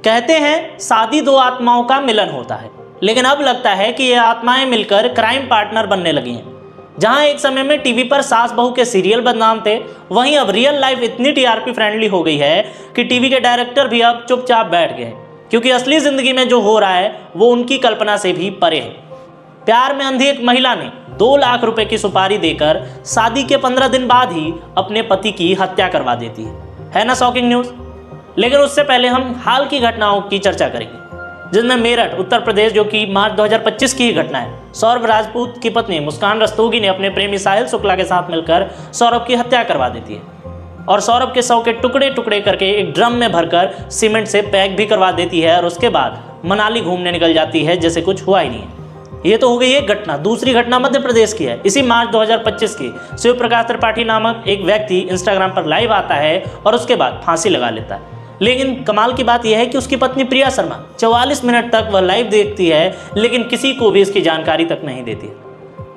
कहते हैं शादी दो आत्माओं का मिलन होता है, लेकिन अब लगता है कि ये आत्माएं मिलकर क्राइम पार्टनर बनने लगी हैं। जहां एक समय में टीवी पर सास बहू के सीरियल बदनाम थे, वहीं अब रियल लाइफ इतनी टीआरपी फ्रेंडली हो गई है कि टीवी के डायरेक्टर भी अब चुपचाप बैठ गए हैं, क्योंकि असली जिंदगी में जो हो रहा है वो उनकी कल्पना से भी परे है। प्यार में अंधी एक महिला ने 2 लाख रुपए की सुपारी देकर शादी के 15 दिन बाद ही अपने पति की हत्या करवा देती है ना शॉकिंग न्यूज़। लेकिन उससे पहले हम हाल की घटनाओं की चर्चा करेंगे, जिसमें मेरठ उत्तर प्रदेश, जो कि मार्च 2025 की ही घटना है, सौरभ राजपूत की पत्नी मुस्कान रस्तोगी ने अपने प्रेमी साहिल शुक्ला के साथ मिलकर सौरभ की हत्या करवा देती है और सौरभ के शव के टुकड़े टुकड़े करके एक ड्रम में भरकर सीमेंट से पैक भी करवा देती है और उसके बाद मनाली घूमने निकल जाती है जैसे कुछ हुआ ही नहीं है। ये तो हो गई एक घटना। दूसरी घटना मध्य प्रदेश की है। इसी मार्च 2025 की शिव प्रकाश त्रिपाठी नामक एक व्यक्ति इंस्टाग्राम पर लाइव आता है और उसके बाद फांसी लगा लेता है। लेकिन कमाल की बात यह है कि उसकी पत्नी प्रिया शर्मा 44 मिनट तक वह लाइव देखती है, लेकिन किसी को भी इसकी जानकारी तक नहीं देती।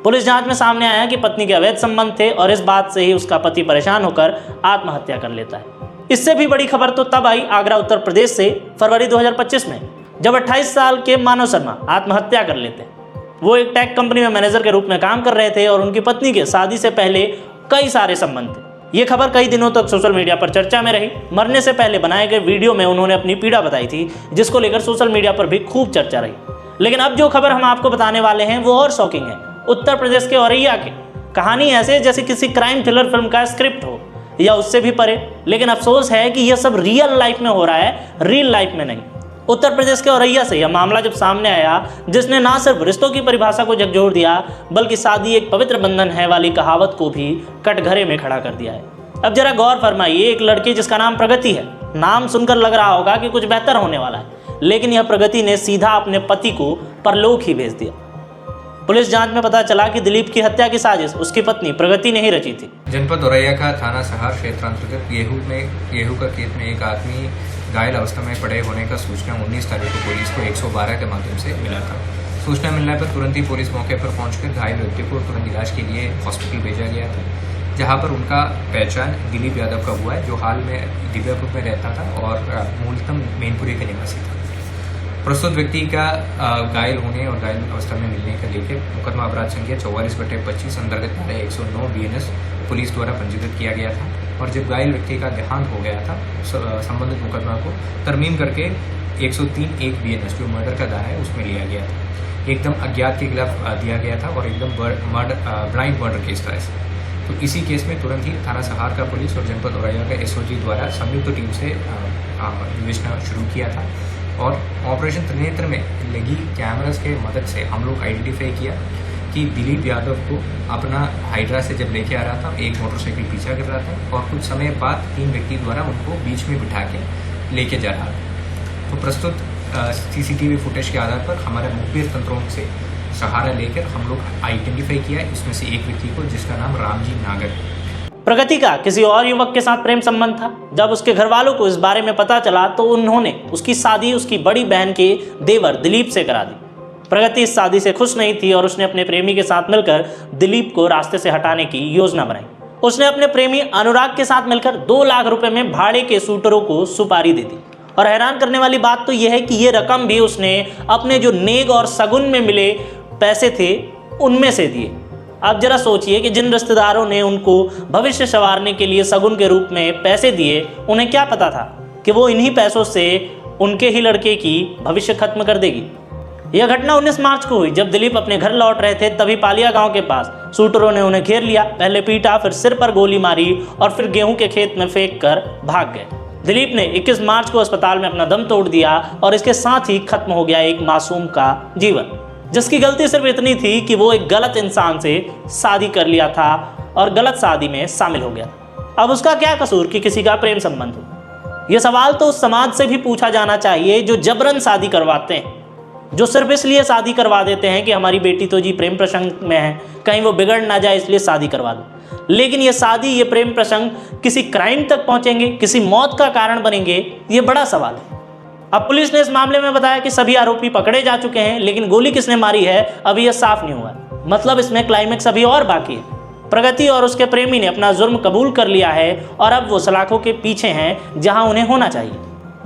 पुलिस जांच में सामने आया कि पत्नी के अवैध संबंध थे और इस बात से ही उसका पति परेशान होकर आत्महत्या कर लेता है। इससे भी बड़ी खबर तो तब आई आगरा उत्तर प्रदेश से फरवरी 2025 में, जब 28 साल के मानव शर्मा आत्महत्या कर लेते हैं। वो एक टेक कंपनी में मैनेजर के रूप में काम कर रहे थे और उनकी पत्नी के शादी से पहले कई सारे संबंध थे। ये खबर कई दिनों तक सोशल मीडिया पर चर्चा में रही। मरने से पहले बनाए गए वीडियो में उन्होंने अपनी पीड़ा बताई थी, जिसको लेकर सोशल मीडिया पर भी खूब चर्चा रही। लेकिन अब जो खबर हम आपको बताने वाले हैं वो और शॉकिंग है। उत्तर प्रदेश के औरैया की कहानी ऐसे जैसे किसी क्राइम थ्रिलर फिल्म का स्क्रिप्ट हो या उससे भी परे। लेकिन अफसोस है कि यह सब रियल लाइफ में हो रहा है, रियल लाइफ में नहीं। उत्तर प्रदेश के औरैया से यह मामला जब सामने आया, जिसने ना सिर्फ रिश्तों की परिभाषा को झकझोर दिया, बल्कि शादी एक पवित्र बंधन है वाली कहावत को भी कटघरे में खड़ा कर दिया है। अब जरा गौर फरमाइए, एक लड़की जिसका नाम प्रगति है, नाम सुनकर लग रहा होगा कि कुछ बेहतर होने वाला है, लेकिन यह प्रगति ने सीधा अपने पति को परलोक ही भेज दिया। पुलिस जांच में पता चला कि दिलीप की हत्या की साजिश उसकी पत्नी प्रगति ने ही रची थी। जनपद औरैया का थाना सहार क्षेत्र अंतर्गत गेहूं का खेत में एक आदमी घायल अवस्था में पड़े होने का सूचना 19 तारीख को पुलिस को 112 के माध्यम से मिला था। सूचना मिलने पर तुरंत ही पुलिस मौके पर पहुंचकर घायल व्यक्ति को तुरंत इलाज के लिए हॉस्पिटल भेजा गया था, जहां पर उनका पहचान दिलीप यादव का हुआ है, जो हाल में दिव्यापुर में रहता था और मूलतः मैनपुरी का निवासी था। प्रस्तुत व्यक्ति का घायल होने और घायल अवस्था में मिलने का लेकर मुकदमा अपराध संख्या 44/25 अंतर्गत धारा 109 BNS पुलिस द्वारा पंजीकृत किया गया था। और जब घायल व्यक्ति का देहांत हो गया था, संबंधित मुकदमा को तरमीम करके 103(1) BNS जो मर्डर का धारा है उसमें लिया गया था। एकदम अज्ञात के खिलाफ दिया गया था और एकदम ब्लाइंड मर्डर केस था ऐसा। तो इसी केस में तुरंत ही थाना सहार का पुलिस और जनपद औरैया का SOG द्वारा संयुक्त टीम से विवेचना शुरू किया था और ऑपरेशन त्रिनेत्र में लगी कैमरास के मदद से हम लोग आइडेंटिफाई किया कि दिलीप यादव को अपना हाइड्रा से जब लेके आ रहा था, एक मोटरसाइकिल पीछा कर रहा था और कुछ समय बाद 3 व्यक्ति द्वारा उनको बीच में बिठा के लेके जा रहा था। तो प्रस्तुत CCTV फुटेज के आधार पर हमारे मुखबिर तंत्रों से सहारा लेकर हम लोग आइडेंटिफाई किया इसमें से एक व्यक्ति को, जिसका नाम रामजी नागर है। प्रगति का किसी और युवक के साथ प्रेम संबंध था। जब उसके घर वालों को इस बारे में पता चला तो उन्होंने उसकी शादी उसकी बड़ी बहन के देवर दिलीप से करा दी। प्रगति इस शादी से खुश नहीं थी और उसने अपने प्रेमी के साथ मिलकर दिलीप को रास्ते से हटाने की योजना बनाई। उसने अपने प्रेमी अनुराग के साथ मिलकर 2 लाख रुपए में भाड़े के शूटरों को सुपारी दे दी। और हैरान करने वाली बात तो यह है कि ये रकम भी उसने अपने जो नेग और सगुन में मिले पैसे थे उनमें से दिए। अब जरा सोचिए कि जिन रिश्तेदारों ने उनको भविष्य संवारने के लिए सगुन के रूप में पैसे दिए, उन्हें क्या पता था कि वो इन्हीं पैसों से उनके ही लड़के की भविष्य खत्म कर देगी। यह घटना 19 मार्च को हुई, जब दिलीप अपने घर लौट रहे थे। तभी पालिया गांव के पास शूटरों ने उन्हें घेर लिया, पहले पीटा, फिर सिर पर गोली मारी और फिर गेहूं के खेत में फेंक कर भाग गए। दिलीप ने 21 मार्च को अस्पताल में अपना दम तोड़ दिया और इसके साथ ही खत्म हो गया एक मासूम का जीवन, जिसकी गलती सिर्फ इतनी थी कि वो एक गलत इंसान से शादी कर लिया था और गलत शादी में शामिल हो गया। अब उसका क्या कसूर कि किसी का प्रेम संबंध हो? यह सवाल तो उस समाज से भी पूछा जाना चाहिए जो जबरन शादी करवाते हैं, जो सिर्फ इसलिए शादी करवा देते हैं कि हमारी बेटी तो जी प्रेम प्रसंग में है, कहीं वो बिगड़ ना जाए इसलिए शादी करवा दो। लेकिन ये शादी, ये प्रेम प्रसंग किसी क्राइम तक पहुंचेंगे, किसी मौत का कारण बनेंगे, ये बड़ा सवाल है। अब पुलिस ने इस मामले में बताया कि सभी आरोपी पकड़े जा चुके हैं, लेकिन गोली किसने मारी है अभी यह साफ नहीं हुआ। मतलब इसमें क्लाइमेक्स अभी और बाकी है। प्रगति और उसके प्रेमी ने अपना जुर्म कबूल कर लिया है और अब वो सलाखों के पीछे हैं जहां उन्हें होना चाहिए।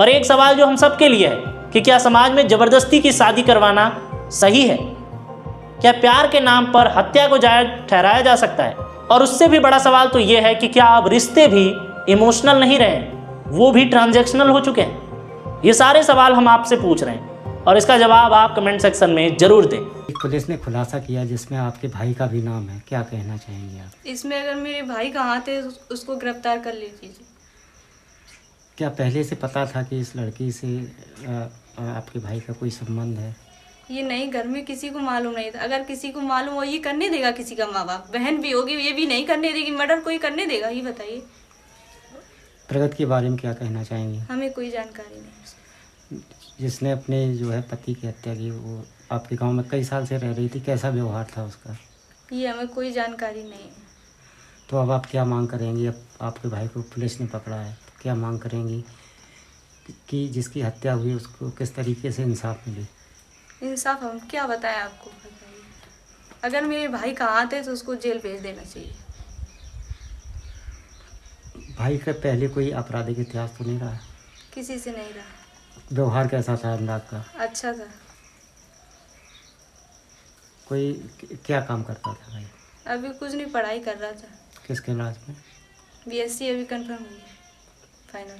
पर एक सवाल जो हम सबके लिए है कि क्या समाज में जबरदस्ती की शादी करवाना सही है? क्या प्यार के नाम पर हत्या को जायज ठहराया जा सकता है? और उससे भी बड़ा सवाल तो ये है कि क्या अब रिश्ते भी इमोशनल नहीं रहे, वो भी ट्रांजैक्शनल हो चुके हैं? ये सारे सवाल हम आपसे पूछ रहे हैं और इसका जवाब आप कमेंट सेक्शन में जरूर दें। पुलिस ने खुलासा किया जिसमें आपके भाई का भी नाम है, क्या कहना चाहेंगे आप? इसमें अगर मेरे भाई कहाँ थे उसको गिरफ्तार कर लीजिए। क्या पहले से पता था कि इस लड़की से आपके भाई का कोई संबंध है? ये नहीं, घर में किसी को मालूम नहीं था। अगर किसी को मालूम हो, ये करने देगा किसी का माँ बाप? बहन भी होगी, ये भी नहीं करने देगी। मर्डर कोई करने देगा? ये बताइए। प्रगति के बारे में क्या कहना चाहेंगे? हमें कोई जानकारी नहीं। जिसने अपने जो है पति की हत्या की, वो आपके गांव में कई साल से रह रही थी, कैसा व्यवहार था उसका? ये हमें कोई जानकारी नहीं है। तो अब आप क्या मांग करेंगी? अब आपके भाई को पुलिस ने पकड़ा है, तो क्या मांग करेंगी कि जिसकी हत्या हुई उसको किस तरीके से इंसाफ मिले? इंसाफ हम क्या बताएं आपको, बताइए। अगर मेरे भाई कहाँ थे तो उसको जेल भेज देना चाहिए। भाई का पहले कोई आपराधिक इतिहास तो नहीं रहा? किसी से नहीं रहा। व्यवहार कैसा था अनुराग का? अच्छा था। कोई क्या काम करता था भाई? अभी कुछ नहीं, पढ़ाई कर रहा था। किस क्लास में? BSc अभी कंफर्म हुई है, फाइनल।